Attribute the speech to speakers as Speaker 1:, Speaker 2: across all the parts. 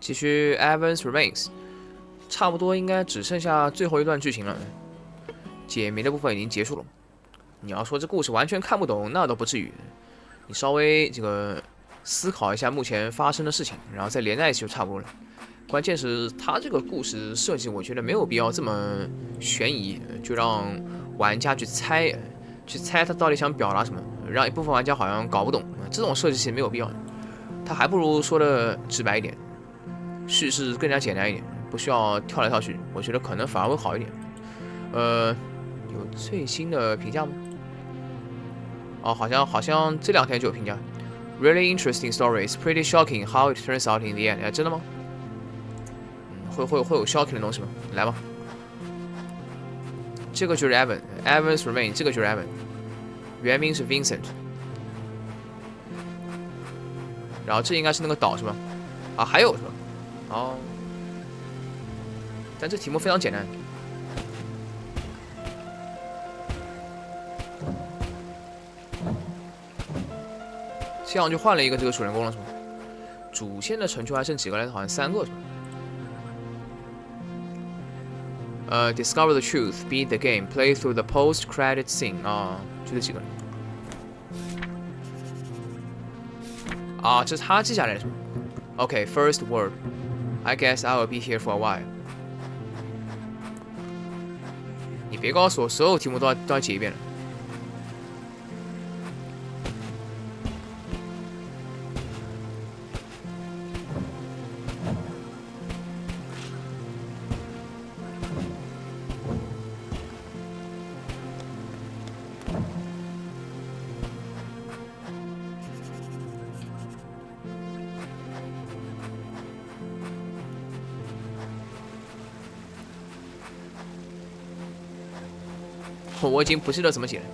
Speaker 1: 继续 Evans Remains，差不多应该只剩下最后一段剧情了。解谜的部分已经结束了。你要说这故事完全看不懂，那倒不至于。你稍微这个思考一下目前发生的事情，然后再连在一起就差不多了。关键是他这个故事设计，我觉得没有必要这么悬疑，就让玩家去猜他到底想表达什么，让一部分玩家好像搞不懂。这种设计其实没有必要的，他还不如说的直白一点，叙事更加简单一点，不需要跳来跳去，我觉得可能反而会好一点。有最新的评价吗？哦，好像这2天就有评价。Really interesting story. It's pretty shocking how it turns out in the end. 真的吗？会有 shocking 的东西吗？来吧，这个就是 Evans Remain， 这个就是 Evan， 原名是 Vincent。然后这应该是那个岛是吧？啊，还有是吧？哦，但这题目非常简单。这样就换了一个这个主人公了是吗？主线的成就还剩几个来着？好像3个是吧？Discover the truth, beat the game, play through the post-credit scene 啊，就这几个。啊，这是他记下来的是吗？Okay, first word. I guess I will be here for a while. 你别告诉我所有题目都要解一遍了。我已经不记得怎么解了。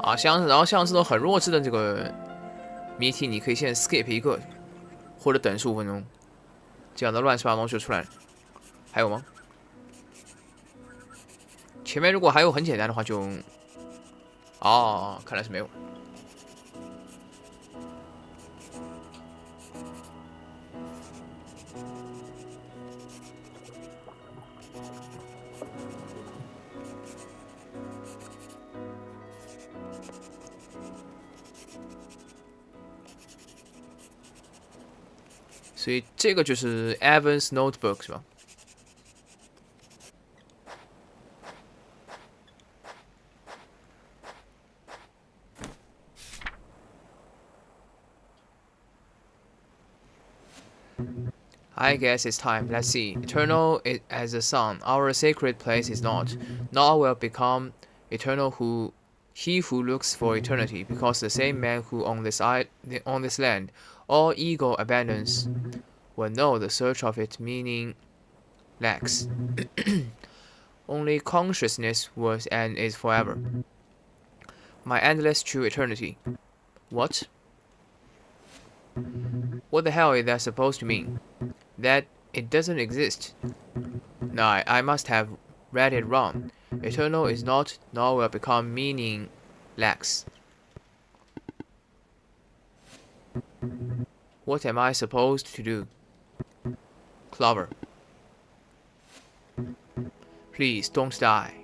Speaker 1: 啊，然后像这种很弱智的这个谜题，你可以先 skip 一个，或者等15分钟，这样的乱七八糟东西就出来了。还有吗？前面如果还有很简单的话就，哦，看来是没有。所以这个就是 Evans Notebook 是吧？I guess it's time. Let's see. Eternal as the sun, our sacred place is not. Nor will become eternal he who looks for eternity, because the same man who on this land all ego abandons will know the search of it meaning lacks. Only consciousness was and is forever. My endless true eternity. What? What the hell is that supposed to mean? That it doesn't exist. No, I must have read it wrong. Eternal is not, nor will become meaningless. What am I supposed to do? Clover. Please don't die.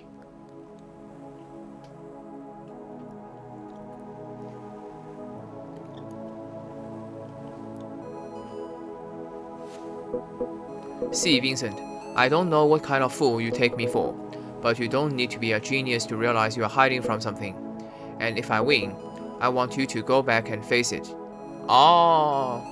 Speaker 1: See, Vincent, I don't know what kind of fool you take me for, but you don't need to be a genius to realize you are hiding from something. And if I win, I want you to go back and face it. Oh.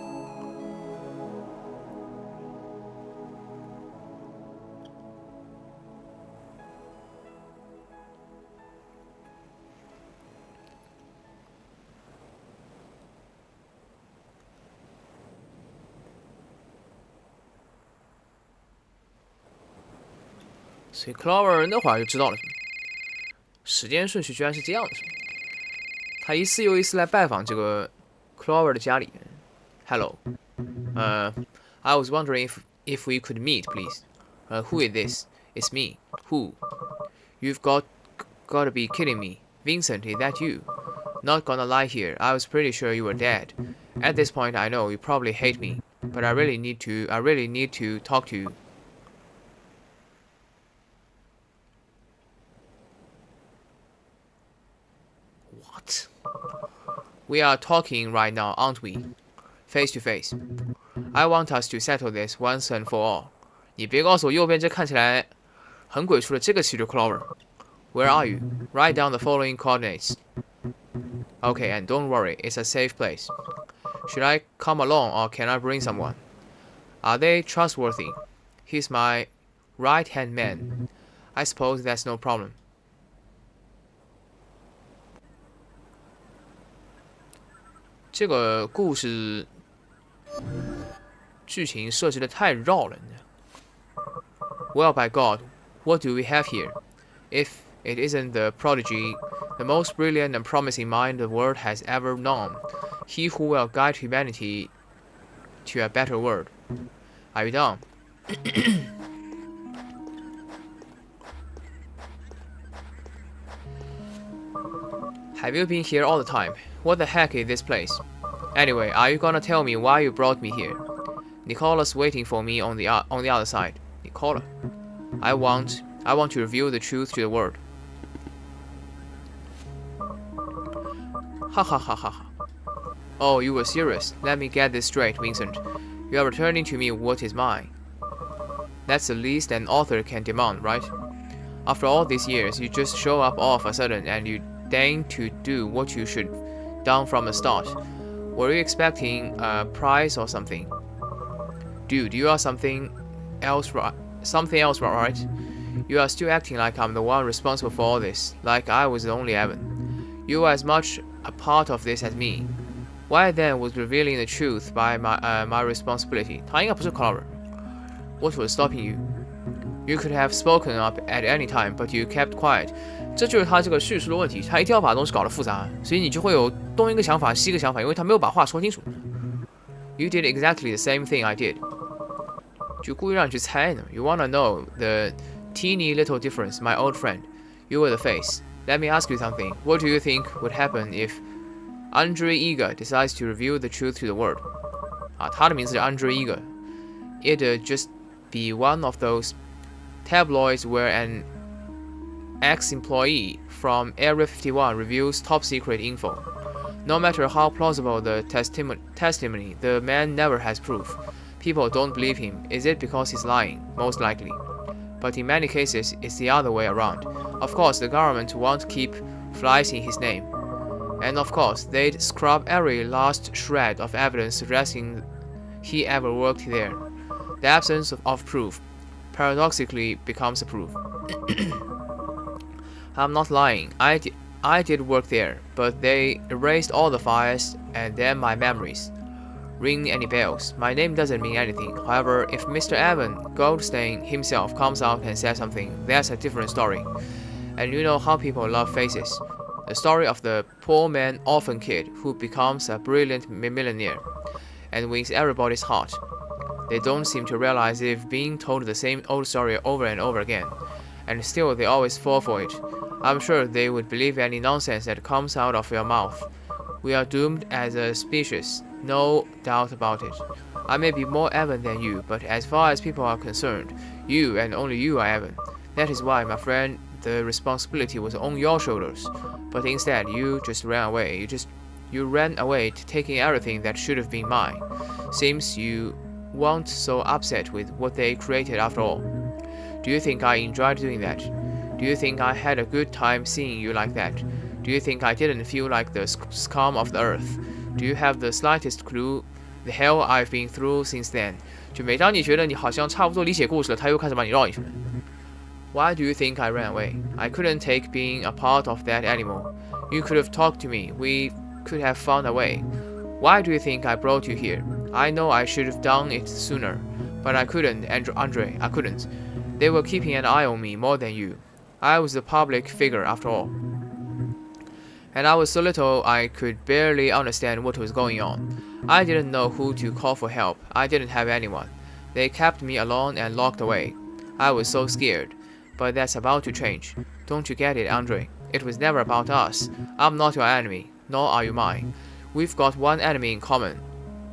Speaker 1: 所以 Clover 那会儿就知道了，时间顺序居然是这样的。他一次又一次来拜访这个 Clover 的家里。Hello, I was wondering if we could meet, please. Who is this? It's me. Who? You've got to be kidding me, Vincent. Is that you? Not gonna lie here. I was pretty sure you were dead. At this point, I know you probably hate me, but I really need to talk to you. What? We are talking right now, aren't we? Face to face. I want us to settle this once and for all. 你别告诉我右边这看起来很鬼畜的这个骑士 Clover. Where are you? Write down the following coordinates. Okay, and don't worry, it's a safe place. Should I come along or can I bring someone? Are they trustworthy? He's my right-hand man. I suppose that's no problem. 这个故事剧情设置的太绕了。Well, by God, what do we have here? If it isn't the prodigy, the most brilliant and promising mind the world has ever known, he who will guide humanity to a better world. Are you done? Have you been here all the time? What the heck is this place? Anyway, are you gonna tell me why you brought me here? Nicola's waiting for me on the other side. Nicola, I want to reveal the truth to the world. Ha ha ha ha ha. Oh, you were serious. Let me get this straight, Vincent. You are returning to me what is mine. That's the least an author can demand, right? After all these years, you just show up all of a sudden and you deign to do what you should done from the start. Were you expecting a prize or something? Dude, you are something else, right? You are still acting like I'm the one responsible for all this, like I was the only Evan. You are as much a part of this as me. Why then was revealing the truth by my responsibility? 他应该不是 Clover. What was stopping you? You could have spoken up at any time, but you kept quiet. 这就是他这个叙述的问题，他一定要把东西搞得复杂，所以你就会有东一个想法西一个想法，因为他没有把话说清楚。You did exactly the same thing I did. 就故意让你去猜呢。You wanna know the teeny little difference, my old friend? You were the face. Let me ask you something. What do you think would happen if Andre Eager decides to reveal the truth to the world? 啊，他的名字是 Andre Eager. It'd just be one of those tabloids where an ex-employee from Area 51 reveals top-secret info. No matter how plausible the testimony, the man never has proof. People don't believe him. Is it because he's lying? Most likely. But in many cases, it's the other way around. Of course, the government won't keep flies in his name. And of course, they'd scrub every last shred of evidence suggesting he ever worked there. The absence of proof paradoxically becomes a proof. I'm not lying. I did work there, but they erased all the files and then my memories. Ring any bells? My name doesn't mean anything. However, if Mr. Evan Goldstein himself comes out and says something, that's a different story. And you know how people love faces. The story of the poor man orphan kid who becomes a brilliant millionaire and wins everybody's heart. They don't seem to realize they've been told the same old story over and over again, and still they always fall for it. I'm sure they would believe any nonsense that comes out of your mouth. We are doomed as a species, no doubt about it. I may be more Evan than you, but as far as people are concerned, you and only you are Evan. That is why, my friend, the responsibility was on your shoulders. But instead, you just ran away. You ran away to taking everything that should have been mine. Seems you weren't so upset with what they created after all. Do you think I enjoyed doing that? Do you think I had a good time seeing you like that? Do you think I didn't feel like the scum of the earth? Do you have the slightest clue the hell I've been through since then? 就每当你觉得你好像差不多理解故事了，他又开始把你绕一圈。Why do you think I ran away? I couldn't take being a part of that anymore. You could have talked to me. We could have found a way. Why do you think I brought you here? I know I should have done it sooner, but I couldn't, Andre. I couldn't. They were keeping an eye on me more than you. I was a public figure after all. And I was so little I could barely understand what was going on. I didn't know who to call for help. I didn't have anyone. They kept me alone and locked away. I was so scared. But that's about to change. Don't you get it, Andre? It was never about us. I'm not your enemy, nor are you mine. We've got one enemy in common.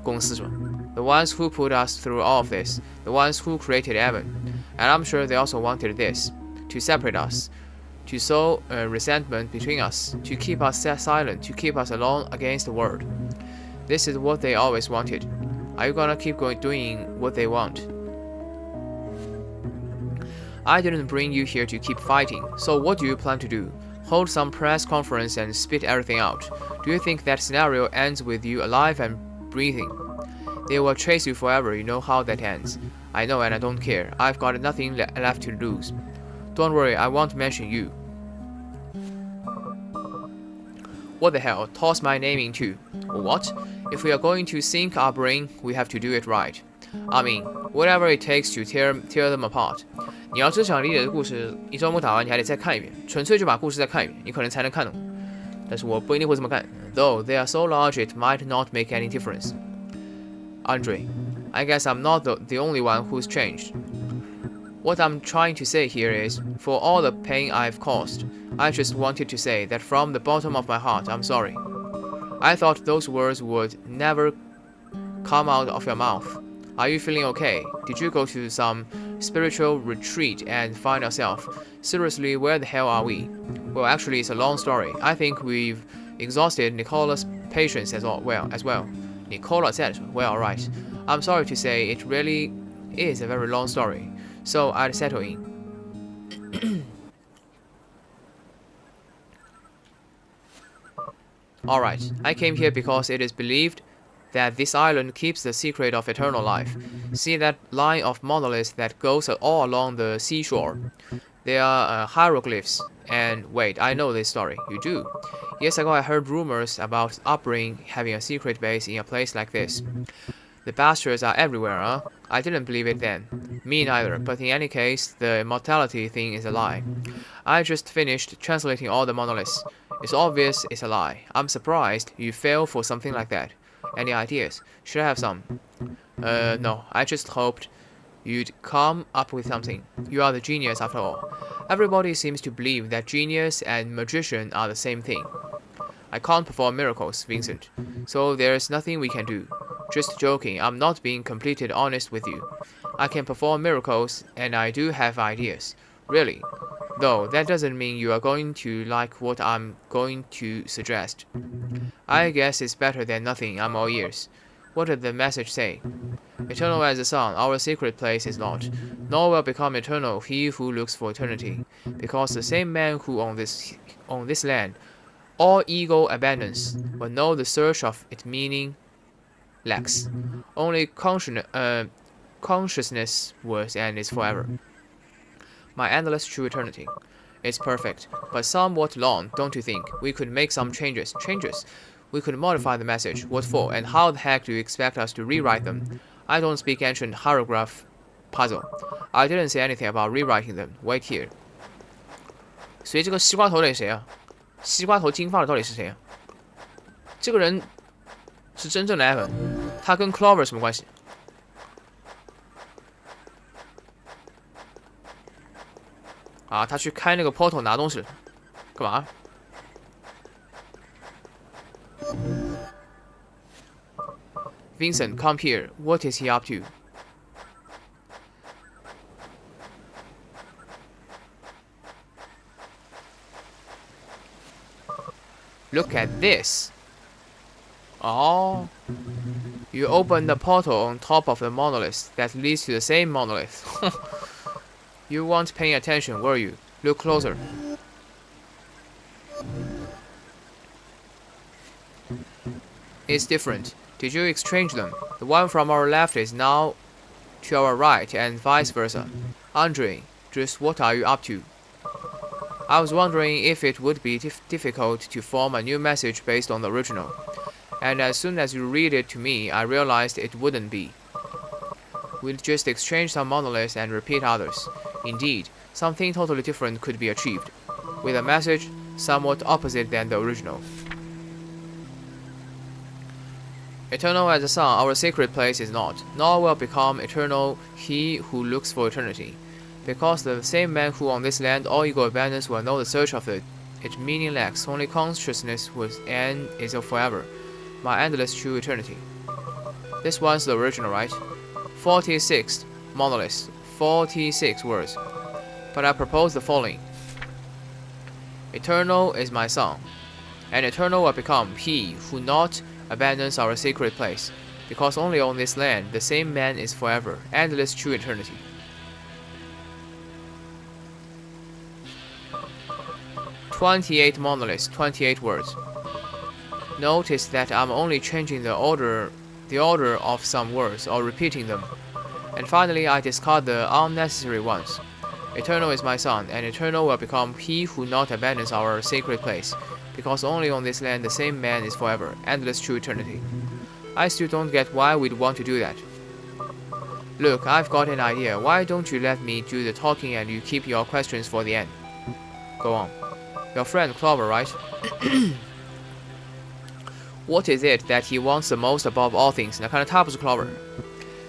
Speaker 1: 公司是吧? The ones who put us through all of this. The ones who created Evan. And I'm sure they also wanted this. To separate us. To sow resentment between us. To keep us silent. To keep us alone against the world. This is what they always wanted. Are you gonna keep doing what they want? I didn't bring you here to keep fighting, so what do you plan to do? Hold some press conference and spit everything out? Do you think that scenario ends with you alive and breathing? They will chase you forever, you know how that ends. I know and I don't care. I've got nothing left to lose. Don't worry, I won't mention you. What the hell? Toss my name in too. What? If we are going to sink our brain, we have to do it right. I mean, whatever it takes to tear them apart. 你要真想理解的故事，一周末打完你还得再看一遍，纯粹就把故事再看一遍，你可能才能看懂。但是我不一定会这么干。Though they are so large, it might not make any difference. Andre, I guess I'm not the only one who's changed. What I'm trying to say here is, for all the pain I've caused, I just wanted to say that from the bottom of my heart, I'm sorry. I thought those words would never come out of your mouth. Are you feeling okay? Did you go to some spiritual retreat and find yourself? Seriously, where the hell are we? Well, actually, it's a long story. I think we've exhausted Nicola's patience as well. Nicola said, well, right. I'm sorry to say it really is a very long story. So I'd settle in. Alright, I came here because it is believed that this island keeps the secret of eternal life. See that line of monoliths that goes all along the seashore? They are hieroglyphs. And wait, I know this story. You do? Years ago I heard rumors about Upbring having a secret base in a place like this. The bastards are everywhere, huh? I didn't believe it then. Me neither, but in any case, the immortality thing is a lie. I just finished translating all the monoliths. It's obvious it's a lie. I'm surprised you fell for something like that. Any ideas? Should I have some? No, I just hoped you'd come up with something. You are the genius after all. Everybody seems to believe that genius and magician are the same thing. I can't perform miracles, Vincent, so there's nothing we can do. Just joking, I'm not being completely honest with you. I can perform miracles, and I do have ideas. Really. Though, that doesn't mean you are going to like what I'm going to suggest. I guess it's better than nothing. I'm all ears. What did the message say? Eternal as the sun, our secret place is not. Nor will become eternal he who looks for eternity. Because the same man who on this land, all ego abandons, will know the search of its meaning lacks. Only consciousness was and is forever. My endless true eternity. It's perfect, but somewhat long, don't you think? We could make some changes. Changes? We could modify the message. What for? And how the heck do you expect us to rewrite them? I don't speak ancient hieroglyph puzzle. I didn't say anything about rewriting them. Wait here. 所以这个西瓜头得谁啊？西瓜头金发的到底是谁啊？这个人是真正的 Evan， 他跟 Clover 什么关系？啊，他去开那个 portal 拿东西了，干嘛？ Vincent, come here. What is he up to? Look at this. Oh, you open the portal on top of the monolith that leads to the same monolith. You weren't paying attention, were you? Look closer. It's different. Did you exchange them? The one from our left is now to our right, and vice versa. Andre, just what are you up to? I was wondering if it would be difficult to form a new message based on the original. And as soon as you read it to me, I realized it wouldn't be. We'd just exchange some monoliths and repeat others. Indeed, something totally different could be achieved, with a message somewhat opposite than the original. Eternal as the sun, our sacred place is not, nor will become eternal he who looks for eternity. Because the same man who on this land all ego abandons will know the search of it meaning lacks, only consciousness was and is a forever, my endless true eternity. This one's the original, right? 46 monoliths, 46 words. But I propose the following. Eternal is my son, and eternal will become he who not abandons our sacred place, because only on this land the same man is forever, endless true eternity. "28 monoliths, 28 words. Notice that I'm only changing the order of some words or repeating them. And finally, I discard the unnecessary ones. Eternal is my son, and eternal will become he who not abandons our sacred place, because only on this land the same man is forever, endless true eternity. I still don't get why we'd want to do that. Look, I've got an idea. Why don't you let me do the talking and you keep your questions for the end? Go on. Your friend Clover, right? What is it that he wants the most above all things? 那看来他不是 Clover.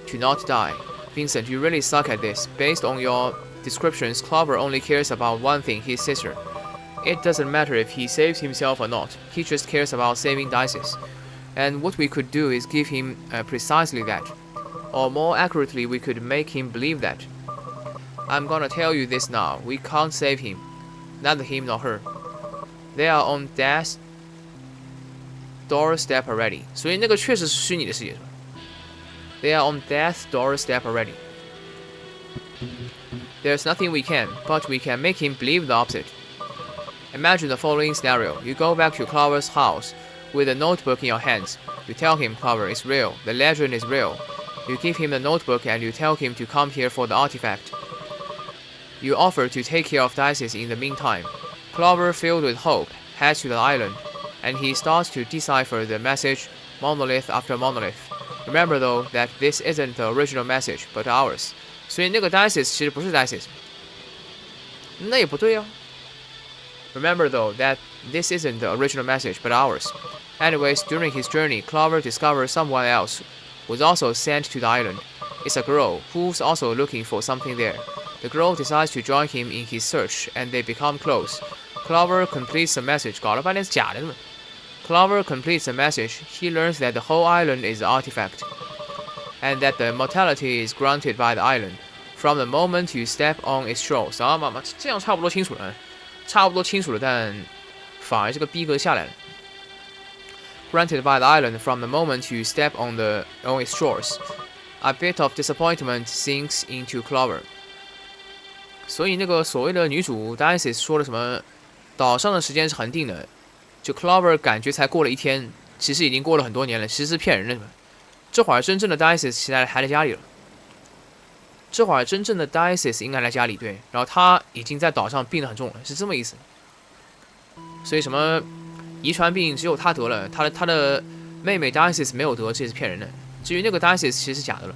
Speaker 1: To not die. Vincent, you really suck at this. Based on your descriptions, Clover only cares about one thing, his sister. It doesn't matter if he saves himself or not. He just cares about saving Dices. And what we could do is give him precisely that. Or more accurately, we could make him believe that. I'm gonna tell you this now. We can't save him. Neither him nor her. They are on death's doorstep already. 所以那个确实是虚拟的世界，是吧？ They are on death's doorstep already. There's nothing we can, but we can make him believe the opposite. Imagine the following scenario. You go back to Clover's house with a notebook in your hands. You tell him, Clover, it's real. The legend is real. You give him the notebook and you tell him to come here for the artifact. You offer to take care of Dices in the meantime. Clover, filled with hope, heads to the island, and he starts to decipher the message, monolith after monolith. Remember though that this isn't the original message, but ours. 所以那个 Dices 其实不是 Dices， 那也不对啊。Remember though that this isn't the original message, but ours. Anyways, during his journey, Clover discovers someone else was also sent to the island. It's a girl who's also looking for something there. The girl decides to join him in his search, and they become close. Clover completes the message. 搞了半天是假的嘛。Clover completes the message. He learns that the whole island is an artifact, and that the immortality is granted by the island from the moment you step on its shores. 这样差不多清楚了，但反而这个逼格下来了。Granted by the island from the moment you step on its shores. A bit of disappointment sinks into Clover. 所以那个所谓的女主 Dices 说了什么？岛上的时间是恒定的，就 Clover 感觉才过了一天，其实已经过了很多年了，其实是骗人的。这会儿真正的 Dices 现在还在家里了。这会儿真正的 Dices 应该来家里，对，然后他已经在岛上病得很重了，是这么意思。所以什么遗传病只有他得了，他的妹妹 Dices 没有得，这也是骗人的。至于那个 Dices 其实是假的了，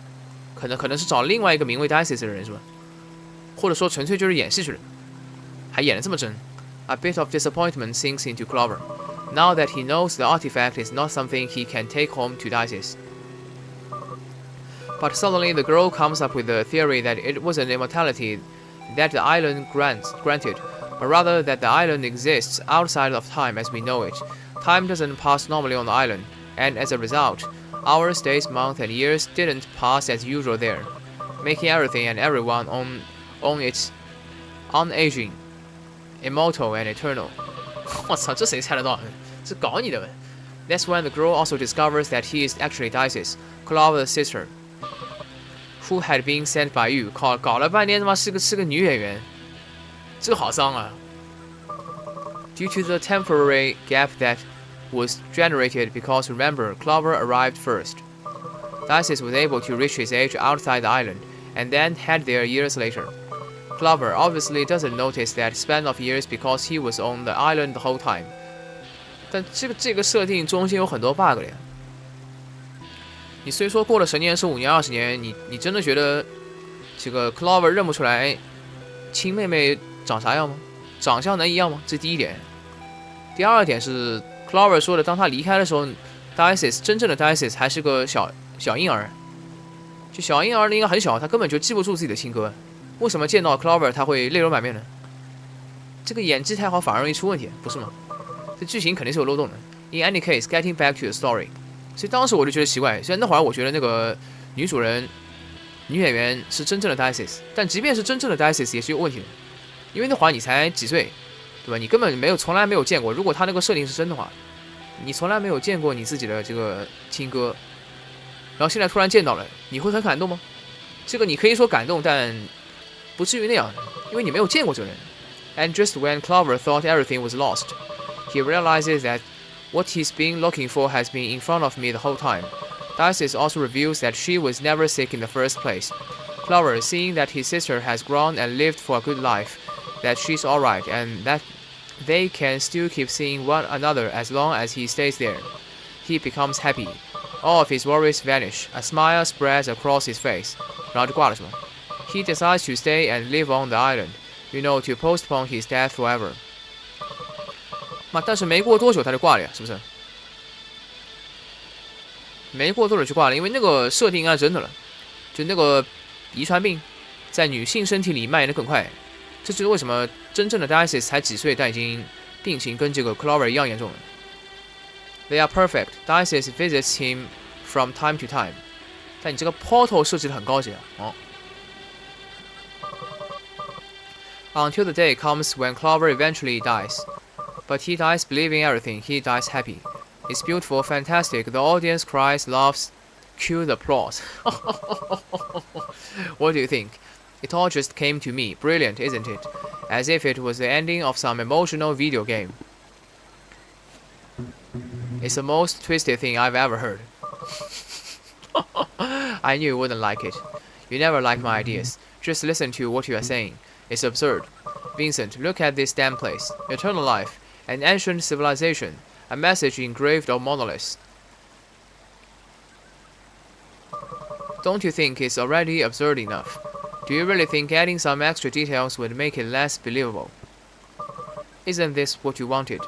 Speaker 1: 可能是找另外一个名为 Dices 的人是吧？或者说纯粹就是演戏去了，还演得这么真。A bit of disappointment sinks into Clover, now that he knows the artifact is not something he can take home to Dices. But suddenly the girl comes up with the theory that it wasn't immortality that the island granted, but rather that the island exists outside of time as we know it. Time doesn't pass normally on the island, and as a result, hours, days, months, and years didn't pass as usual there, making everything and everyone on it unaging, immortal and eternal. 我操，这谁猜得到？这搞你的呗！ That's when the girl also discovers that he is actually Dice's, Clover's sister, who had been sent by you. 搞了半天他妈是个女演员，这个好脏啊 ！Due to the temporary gap that was generated because remember, Clover arrived first. Dices was able to reach his age outside the island, and then head there years later. Clover obviously doesn't notice that span of years because he was on the island the whole time. 但这个设定中间有很多 bug 的呀。你虽说过了10年、15年、20年，你真的觉得这个 Clover 认不出来亲妹妹长啥样吗？长相能一样吗？这第一点。第二点是 Clover 说的，当他离开的时候 ，Dices 真正的 Dices 还是个小婴儿，就小婴儿应该很小，他根本就记不住自己的亲哥。为什么见到 Clover 他会泪流满面呢？这个演技太好反而容易出问题，不是吗？这剧情肯定是有漏洞的。In any case, getting back to the story， 所以当时我就觉得奇怪，虽然那会儿我觉得那个女主人、女演员是真正的 Dices， 但即便是真正的 Dices 也是有问题的，因为那会儿你才几岁，对吧？你根本从来没有见过。如果他那个设定是真的话，你从来没有见过你自己的这个亲哥，然后现在突然见到了，你会很感动吗？这个你可以说感动，但不至于那样，因为你没有见过这个人。And just when Clover thought everything was lost, he realizes that what he's been looking for has been in front of me the whole time. Dices also reveals that she was never sick in the first place. Clover, seeing that his sister has grown and lived for a good life, that she's alright, and that they can still keep seeing one another as long as he stays there. He becomes happy. All of his worries vanish. A smile spreads across his face. 然后就挂了是吗？ He decides to stay and live on the island, to postpone his death forever. 但是没过多久他就挂了呀，是不是？没过多久就挂了，因为那个设定应该是真的了，就那个遗传病在女性身体里蔓延的更快，这就是为什么真正的 Dices 才几岁，但已经病情跟这个 Clover 一样严重了。They are perfect. Dices visits him from time to time. 但你这个 portal 设计的很高级啊。Until the day comes when Clover eventually dies. But he dies believing everything, he dies happy. It's beautiful, fantastic, the audience cries, laughs, cue the applause. What do you think? It all just came to me. Brilliant, isn't it? As if it was the ending of some emotional video game. It's the most twisted thing I've ever heard. I knew you wouldn't like it. You never like my ideas. Just listen to what you are saying. It's absurd. Vincent, look at this damn place. Eternal life. An ancient civilization. A message engraved on monoliths. Don't you think it's already absurd enough? Do you really think adding some extra details would make it less believable? Isn't this what you wanted?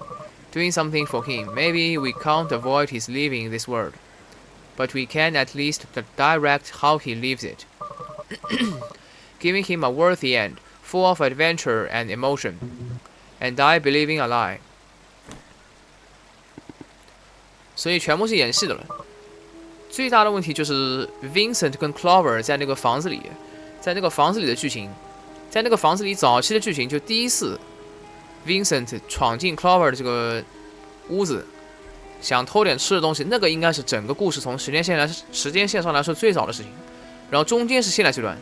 Speaker 1: Doing something for him. Maybe we can't avoid his leaving this world, but we can at least direct how he leaves it. Giving him a worthy end, full of adventure and emotion, and die believing a lie. 所以全部是演戏的了。最大的问题就是 Vincent 跟 Clover 在那个房子里，在那个房子里的剧情，在那个房子里早期的剧情，就第一次 Vincent 闯进 Clover 的这个屋子，想偷点吃的东西，那个应该是整个故事从时间线上来说最早的事情。然后中间是现在这段，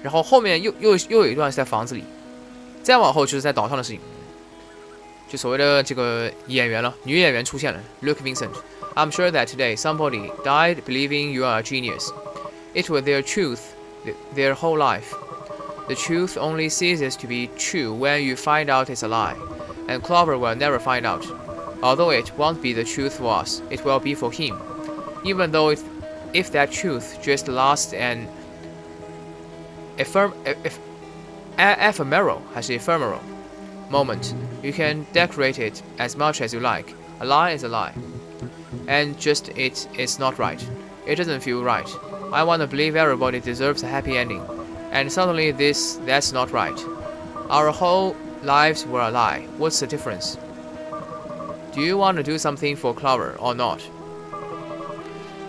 Speaker 1: 然后后面又有一段是在房子里，再往后就是在岛上的事情。就所谓的这个演员了，女演员出现了 ，Luke Vincent. I'm sure that today somebody died believing you are a genius. It was their truth, their whole life. The truth only ceases to be true when you find out it's a lie, and Clover will never find out. Although it won't be the truth for us, it will be for him. Even though if that truth just lasts an ephemeral moment, you can decorate it as much as you like. A lie is a lie. And just it is not right. It doesn't feel right. I want to believe everybody deserves a happy ending. And suddenly that's not right. Our whole lives were a lie. What's the difference? Do you want to do something for Clover or not?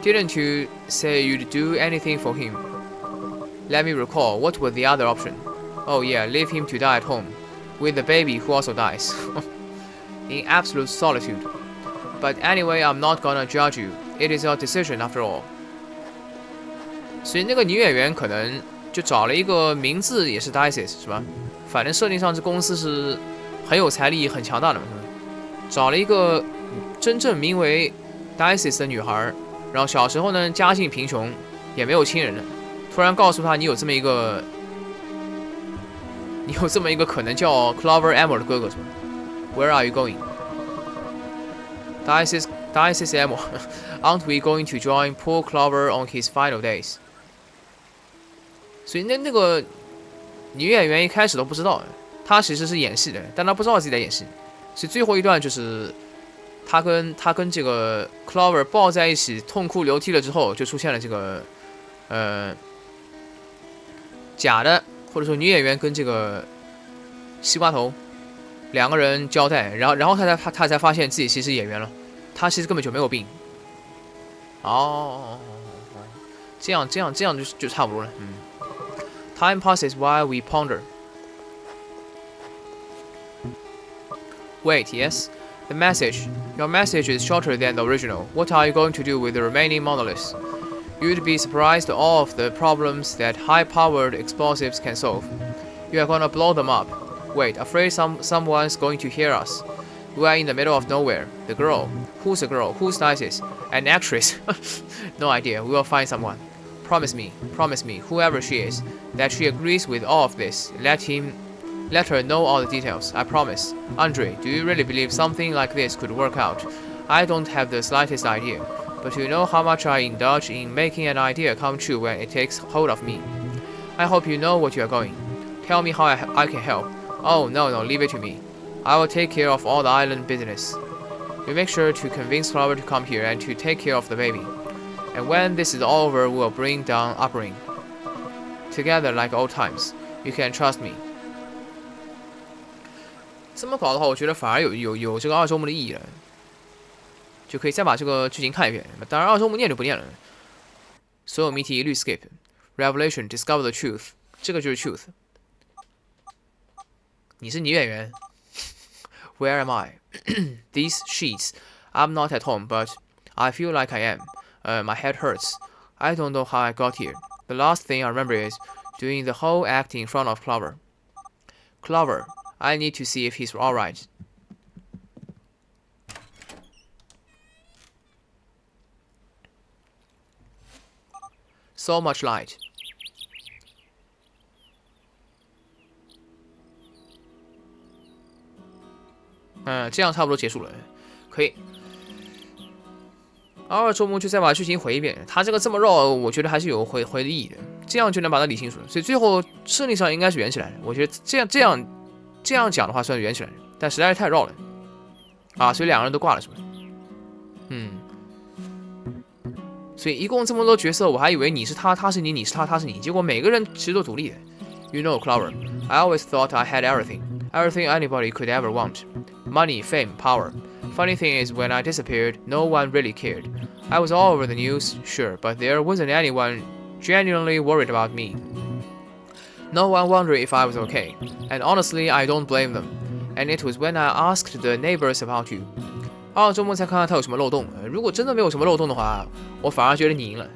Speaker 1: Didn't you say you'd do anything for him? Let me recall, what was the other option? Oh yeah, leave him to die at home, with the baby who also dies, in absolute solitude. But anyway, I'm not gonna judge you. It is your decision after all. 所以那个女演员可能就找了一个名字也是 Dices 是吧？反正设定上这公司是很有财力、很强大的嘛，找了一个真正名为 Dices 的女孩，然后小时候呢家境贫穷，也没有亲人了，突然告诉她你有这么一个可能叫 Clover Emma 的哥哥是吧 ？Where are you going? Dices Emma, aren't we going to join poor Clover on his final days? 所以那个女演员一开始都不知道，她其实是演戏的，但她不知道自己在演戏。所以最后一段就是她跟这个 Clover 抱在一起痛哭流涕了之后，就出现了这个假的或者说女演员跟这个西瓜头两个人交代，然后她才发现自己其实是演员了，她其实根本就没有病。哦，这样就差不多了，Time passes while we ponder. Wait, yes? The message. Your message is shorter than the original. What are you going to do with the remaining monoliths? You'd be surprised at all of the problems that high-powered explosives can solve. You are gonna blow them up. Wait, afraid someone's going to hear us. We are in the middle of nowhere. The girl. Who's the girl? Who's Isis? An actress? No idea. We will find someone. Promise me, whoever she is, that she agrees with all of this. Let her know all the details. I promise. Andre, do you really believe something like this could work out? I don't have the slightest idea, but you know how much I indulge in making an idea come true when it takes hold of me. I hope you know what you are going. Tell me how I can help. Oh, no, leave it to me. I will take care of all the island business. You make sure to convince Clover to come here and to take care of the baby. And when this is all over, we'll bring down Upring. Together like old times. You can trust me. 这么搞的话，我觉得反而有这个二周目的意义了，就可以再把这个剧情看一遍。当然，二周目念就不念了，所有谜题一律 skip。Revelation, discover the truth， 这个就是 truth。你是女演员。Where am I? These sheets. I'm not at home, but I feel like I am. My head hurts. I don't know how I got here. The last thing I remember is doing the whole act in front of Clover. Clover, I need to see if he's alright. So much light. 这样差不多结束了，可以。二周目就再把剧情回一遍，他这个这么绕，我觉得还是有回的意义的，这样就能把它理清楚了。所以最后设定上应该是圆起来的，我觉得这样讲的话算是圆起来的，但实在是太绕了啊！所以两个人都挂了是吧？所以一共这么多角色，我还以为你是他，他是你，你是他，他是你，结果每个人其实都独立的。You know, Clover, I always thought I had everything anybody could ever want. Money, fame, power. Funny thing is, when I disappeared, no one really cared. I was all over the news, sure, but there wasn't anyone genuinely worried about me. No one wondered if I was okay, and honestly, I don't blame them. And it was when I asked the neighbors about you. 二周末才看看他有什么漏洞。如果真的没有什么漏洞的话，我反而觉得你赢了，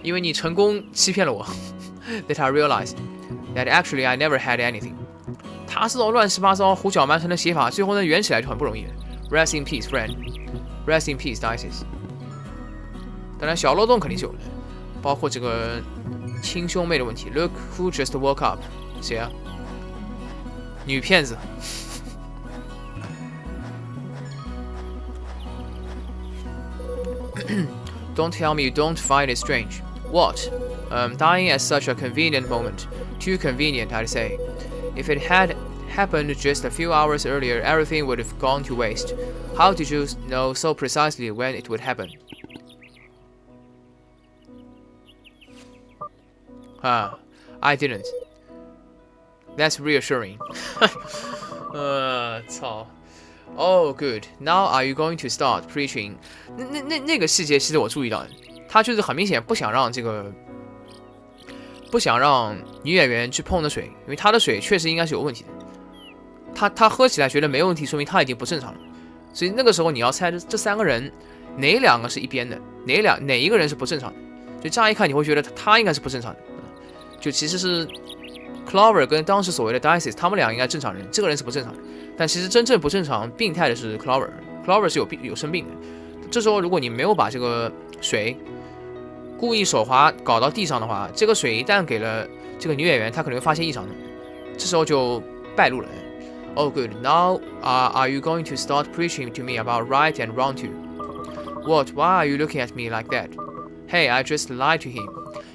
Speaker 1: 因为你成功欺骗了我。That I realized that actually I never had anything. 他这种乱七八糟、胡搅蛮缠的写法，最后呢圆起来就很不容易。Rest in peace, friend. Rest in peace, Dices. 当然小漏洞肯定是有的，包括这个亲兄妹的问题。Look who just woke up. 谁啊？女骗子。Don't tell me you don't find it strange. What? Dying at such a convenient moment. Too convenient, I'd say. If it had happened just a few hours earlier, everything would have gone to waste. How did you know so precisely when it would happen? I didn't. That's reassuring. 操。Oh, good. Now are you going to start preaching? 那个细节其实我注意到的，他就是很明显不想让女演员去碰的水，因为她的水确实应该是有问题的。他喝起来觉得没问题，说明他已经不正常了。所以那个时候你要猜这3个人哪2个是一边的，哪一个人是不正常的。就乍一看你会觉得他应该是不正常的，就其实是 Clover 跟当时所谓的 Dices 他们俩应该正常人，这个人是不正常的。但其实真正不正常、病态的是 Clover 是有生病的。这时候如果你没有把这个水故意手滑搞到地上的话，这个水一旦给了这个女演员，她可能会发现异常的，这时候就败露了。Oh good, now are you going to start preaching to me about right and wrong too? What? Why are you looking at me like that? Hey, I just lied to him.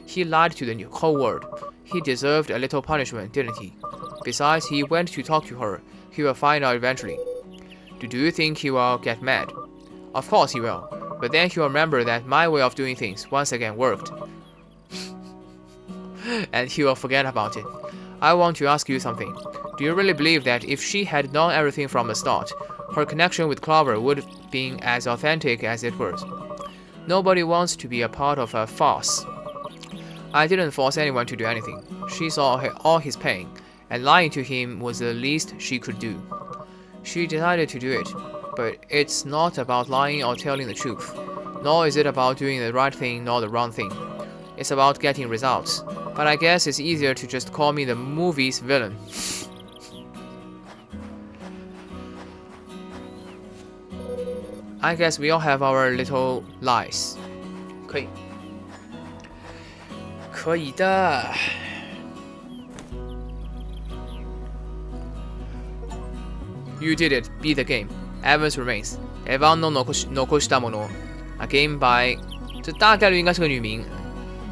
Speaker 1: He lied to the whole world. He deserved a little punishment, didn't he? Besides, he went to talk to her. He will find out eventually. Do you think he will get mad? Of course he will. But then he'll remember that my way of doing things once again worked. And he will forget about it. I want to ask you something. Do you really believe that if she had known everything from the start, her connection with Clover would have been as authentic as it was? Nobody wants to be a part of a farce. I didn't force anyone to do anything. She saw all his pain, and lying to him was the least she could do. She decided to do it, but it's not about lying or telling the truth, nor is it about doing the right thing nor the wrong thing. It's about getting results. But I guess it's easier to just call me the movie's villain. I guess we all have our little lies. 可以的。You did it. Beat the game. Evans remains. Evan no nokoshita mono. A game by. 这大概率应该是个女名。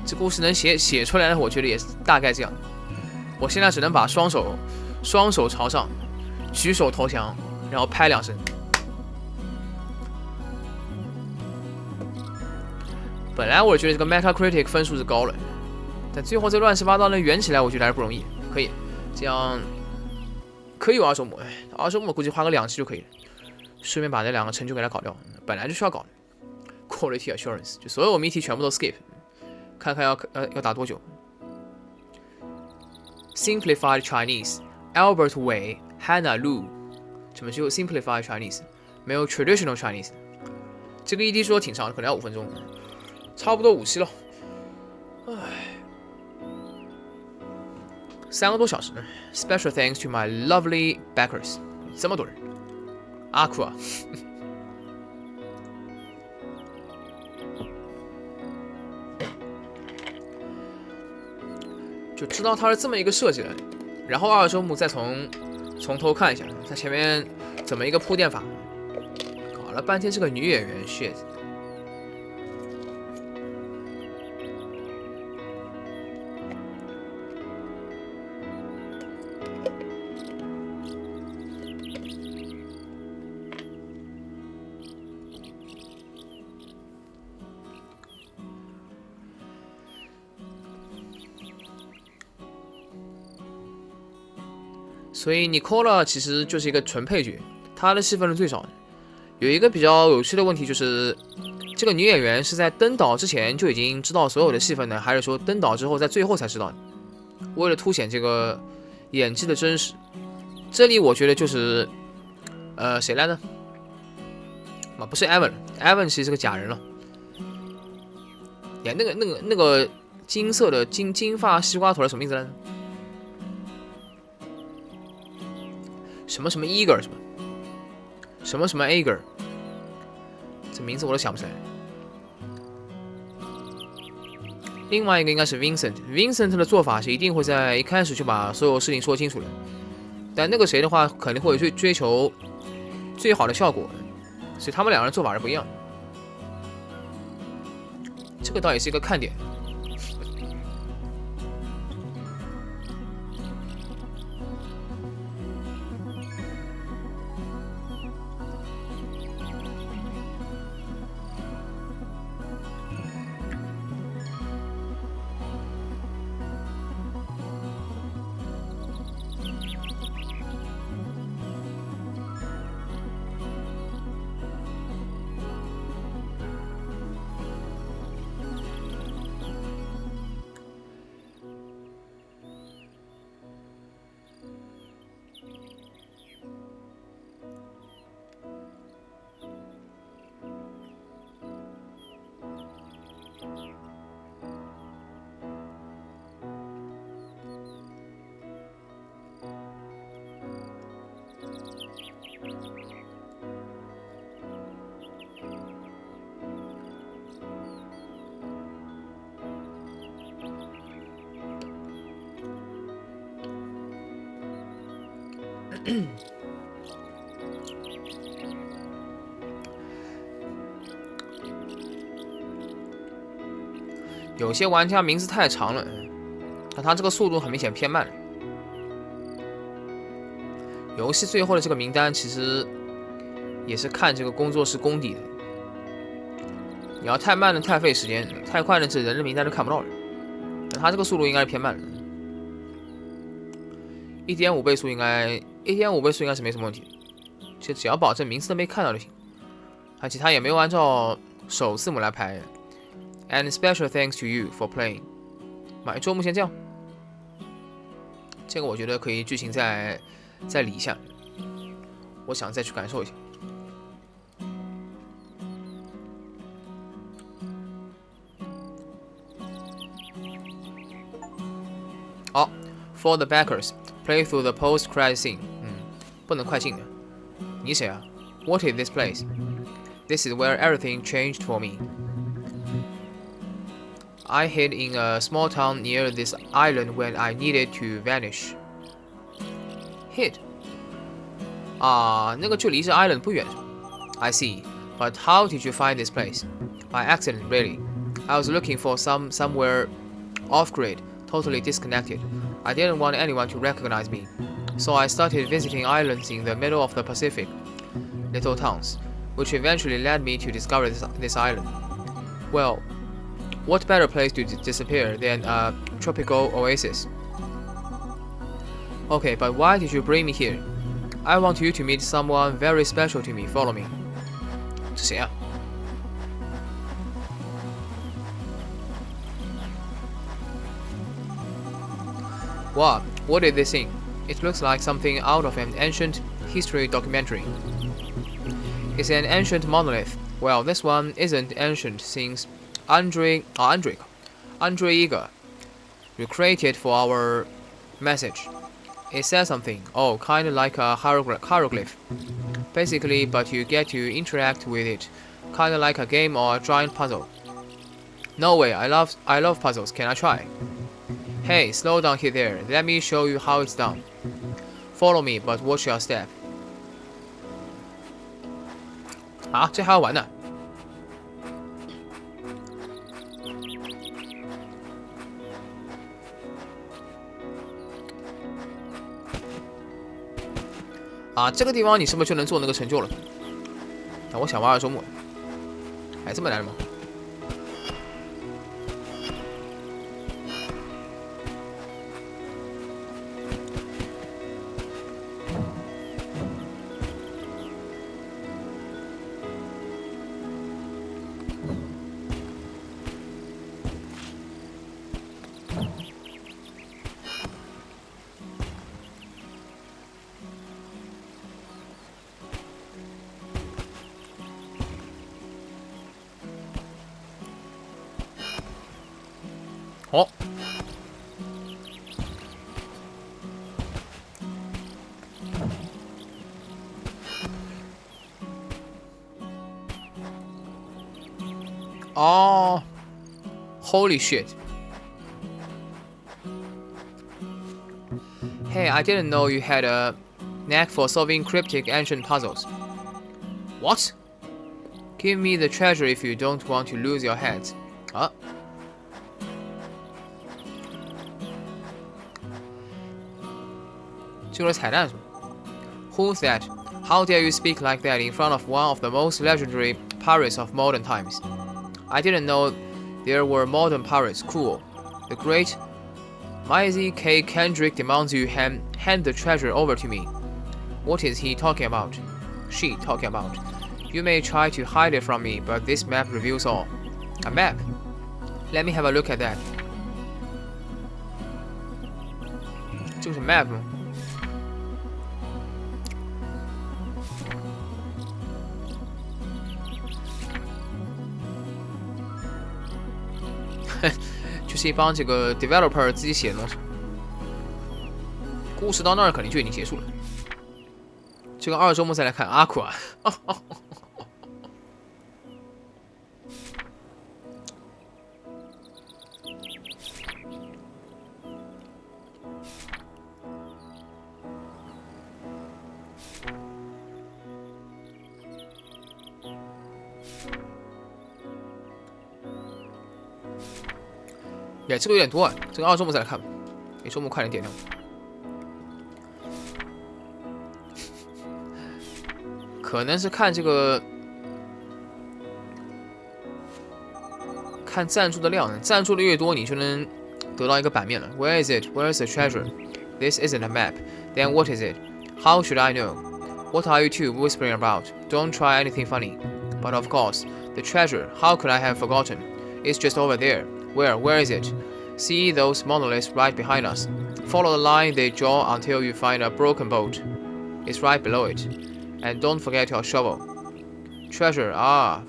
Speaker 1: 这故事能写出来的，我觉得也是大概这样。我现在只能把双手朝上，举手投降，然后拍2声。本来我觉得这个 Metacritic 分数是高了，但最后这乱七八糟能圆起来，我觉得还是不容易。可以，这样可以有20亩，20亩估计花个2期就可以了。顺便把这2个成就给它搞掉，本来就需要搞的。Quality assurance， 就所有谜题全部都 skip， 看看要打多久。Simplified Chinese， Albert Wei、Hannah Lu， 怎么只有 Simplified Chinese， 没有 Traditional Chinese？ 这个 ED 说挺长的，可能要5分钟。差不多5期了，唉，3个多小时。Special thanks to my lovely backers， 这么多人，阿库啊，就知道它是这么一个设计了。然后2周目再从头看一下，它前面怎么一个铺垫法，搞了半天是个女演员 ，shit。所以Nicola其实就是一个纯配角，她的戏份是最少的。有一个比较有趣的问题就是，这个女演员是在登岛之前就已经知道所有的戏份呢，还是说登岛之后在最后才知道的？为了凸显这个演技的真实，这里我觉得就是谁来着？不是 Evan 其实是个假人了。演那个金色的金发西瓜头什么名字来着？什么 Eager 什么 Ager， 这名字我都想不起来。另外一个应该是 Vincent 的做法是一定会在一开始就把所有事情说清楚的，但那个谁的话肯定会追求最好的效果，所以他们2人做法是不一样的。这个倒也是一个看点。有些玩家名字太长了，那他这个速度很明显偏慢了。游戏最后的这个名单其实也是看这个工作室功底的。你要太慢了，太费时间；太快了，这人的名单就看不到了。那他这个速度应该是偏慢的，1.5倍速应该是没什么问题。其实只要保证名字都没看到就行。其他也没有按照首字母来排。And special thanks to you for playing。买桌目前这样，这个我觉得可以剧情再理一下，我想再去感受一下。好 ，For the backers, play through the post-credit scene。不能快进的。你谁啊 ？What is this place? This is where everything changed for me. I hid in a small town near this island when I needed to vanish. Hid 那个距离这 island 不远。I see, but how did you find this place? By accident, really. I was looking for somewhere off-grid, totally disconnected. I didn't want anyone to recognize me, so I started visiting islands in the middle of the Pacific, little towns, which eventually led me to discover this island. Well, what better place to disappear than a tropical oasis? Okay, but why did you bring me here? I want you to meet someone very special to me. Follow me. 这谁啊？ Wow, what is this thing? It looks like something out of an ancient history documentary. It's an ancient monolith. Well, this one isn't ancient since Andre Eager recreated for our message. It says something, kind of like a hieroglyph. Basically, but you get to interact with it, kind of like a game or a giant puzzle. No way, I love puzzles. Can I try? Hey, slow down here there. Let me show you how it's done. Follow me, but watch your step. 啊，这还要玩呢？这个地方你是不是就能做那个成就了？我想玩玩周末，还这么难吗？Holy shit. Hey, I didn't know you had a knack for solving cryptic ancient puzzles. What? Give me the treasure if you don't want to lose your head. 这个是彩蛋是吧 ？Who's that? How dare you speak like that in front of one of the most legendary pirates of modern times? I didn't know there were modern pirates. Cool. The great Maisie K. Kendrick demands you hand the treasure over to me. What is he talking about? She talking about. You may try to hide it from me, but this map reveals all. A map? Let me have a look at that. 这个是 map 吗？就是一帮这个 developer 自己写的东西。故事到那儿肯定就已经结束了。这个2周末再来看阿库啊。哎，这个有点多啊，这个2周末再来看吧。给周末快点点掉。可能是看这个，看赞助的量，赞助的越多，你就能得到一个版面了。Where is it? Where is the treasure? This isn't a map. Then what is it? How should I know? What are you two whispering about? Don't try anything funny. But of course, the treasure, how could I have forgotten? It's just over there. Where is it? See those monoliths right behind us. Follow the line they draw until you find a broken boat. It's right below it. And don't forget your shovel. Treasure, ah.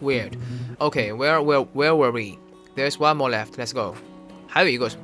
Speaker 1: Weird. Okay, where were we? There's one more left. Let's go. 还有一个什么？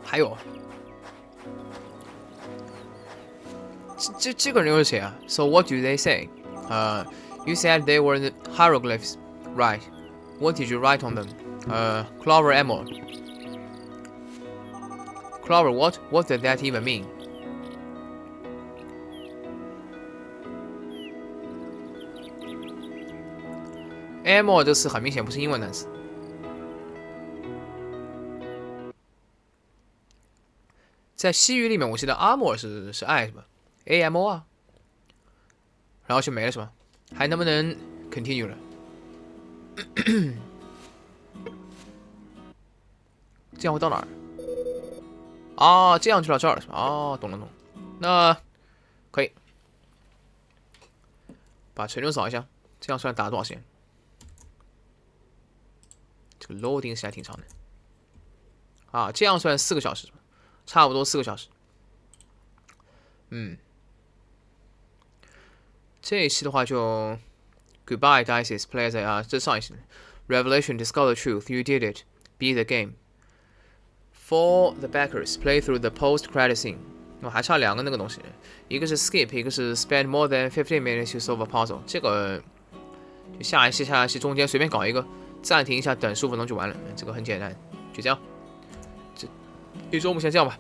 Speaker 1: 还有，这个人又是谁啊 ？So what do they say? You said they were the hieroglyphs, right? What did you write on them? Clover emerald. Clover what? What does that even mean? Emerald 这个词很明显不是英文单词。在西语里面，我记得 armor 是爱是吧 ？AMO 然后就没了是吧？还能不能 continue 了？这样会到哪儿？啊，这样就到这儿了是吧？哦，懂了。那可以把成就扫一下，这样算打了多少时间？这个 loading 时间还挺长的。啊，这样算4个小时是吧？差不多4个小时。这一期的话就 Goodbye Dices Players 啊，这上一期 Revelation Discover the Truth You Did It Beat the Game For the backers Play through the post-credit scene 我还差2个那个东西，一个是 Skip， 一个是 Spend more than 15 minutes to solve a puzzle。这个就下一期中间随便搞一个，暂停一下，等15分钟就完了。这个很简单，就这样。这一周目先这样吧。